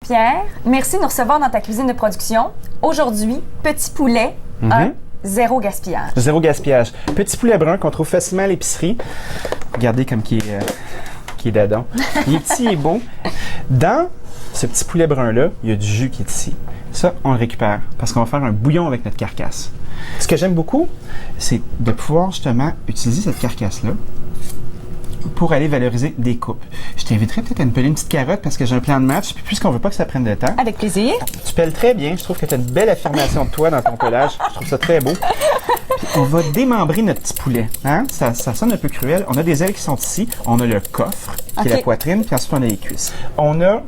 Saint-Pierre, merci de nous recevoir dans ta cuisine de production. Aujourd'hui, petit poulet, zéro gaspillage. Zéro gaspillage. Petit poulet brun qu'on trouve facilement à l'épicerie. Regardez comme qui est dadon. Il est petit et beau. Dans ce petit poulet brun-là, il y a du jus qui est ici. Ça, on le récupère parce qu'on va faire un bouillon avec notre carcasse. Ce que j'aime beaucoup, c'est de pouvoir justement utiliser cette carcasse-là pour aller valoriser des coupes. Je t'inviterais peut-être à me peler une petite carotte parce que j'ai un plan de match, puis puisqu'on veut pas que ça prenne de temps. Avec plaisir. Tu pelles très bien. Je trouve que tu as une belle affirmation de toi dans ton pelage. Je trouve ça très beau. Puis on va démembrer notre petit poulet. Hein? Ça sonne un peu cruel. On a des ailes qui sont ici. On a le coffre, qui est la poitrine, puis ensuite on a les cuisses. On a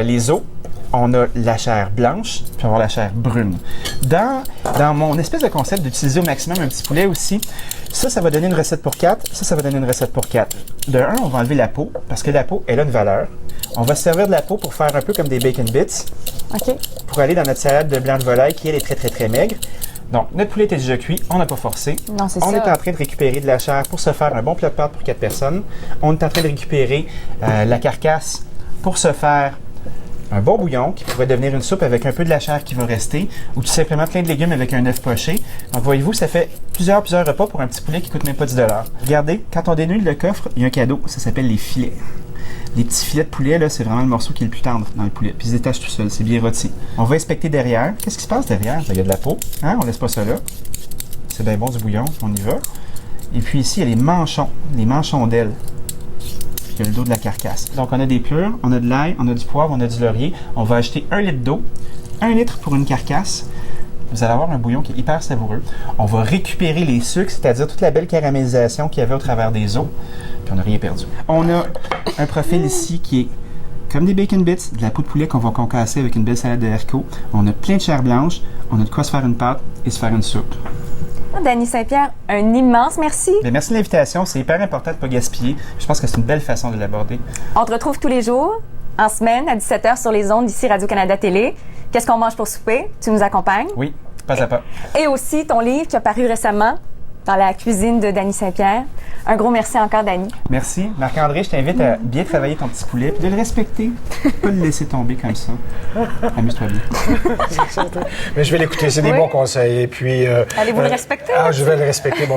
les os. On a la chair blanche, puis on va avoir la chair brune. Dans mon espèce de concept d'utiliser au maximum un petit poulet aussi, ça va donner une recette pour 4, ça va donner une recette pour 4. De 1, on va enlever la peau, parce que la peau, elle a une valeur. On va se servir de la peau pour faire un peu comme des bacon bits, pour aller dans notre salade de blanc de volaille qui, elle, est très, très, très maigre. Donc, notre poulet était déjà cuit, on n'a pas forcé. Non, c'est on ça. est en train de récupérer de la chair pour se faire un bon plat de pâtes pour 4 personnes. On est en train de récupérer la carcasse pour se faire un bon bouillon qui pourrait devenir une soupe avec un peu de la chair qui va rester ou tout simplement plein de légumes avec un œuf poché. Donc, voyez-vous, ça fait plusieurs repas pour un petit poulet qui coûte même pas 10 $. Regardez, quand on dénude le coffre, il y a un cadeau, ça s'appelle les filets. Les petits filets de poulet, là, c'est vraiment le morceau qui est le plus tendre dans le poulet. Puis il se détache tout seul, c'est bien rôti. On va inspecter derrière. Qu'est-ce qui se passe derrière? Il y a de la peau. Hein? On laisse pas ça là. C'est bien bon du bouillon, on y va. Et puis ici, il y a les manchons d'ailes. Il y a le dos de la carcasse. Donc, on a des purs, on a de l'ail, on a du poivre, on a du laurier. On va ajouter 1 litre d'eau, 1 litre pour une carcasse. Vous allez avoir un bouillon qui est hyper savoureux. On va récupérer les sucres, c'est-à-dire toute la belle caramélisation qu'il y avait au travers des os. Puis on n'a rien perdu. On a un profil ici qui est comme des bacon bits, de la peau de poulet qu'on va concasser avec une belle salade de haricots. On a plein de chair blanche, on a de quoi se faire une pâte et se faire une soupe. Dany Saint-Pierre, un immense merci. Bien, merci de l'invitation. C'est hyper important de ne pas gaspiller. Je pense que c'est une belle façon de l'aborder. On te retrouve tous les jours, en semaine, à 17h sur les ondes d'ici Radio-Canada Télé. Qu'est-ce qu'on mange pour souper? Tu nous accompagnes? Oui, pas à pas. Et aussi ton livre qui a paru récemment dans la cuisine de Dany Saint-Pierre. Un gros merci encore, Dany. Merci. Marc-André, je t'invite à bien travailler ton petit poulet et de le respecter. Pas le laisser tomber comme ça. Amuse-toi bien. Mais je vais l'écouter, c'est des bons conseils. Et puis, allez-vous le respecter? Je vais le respecter, mon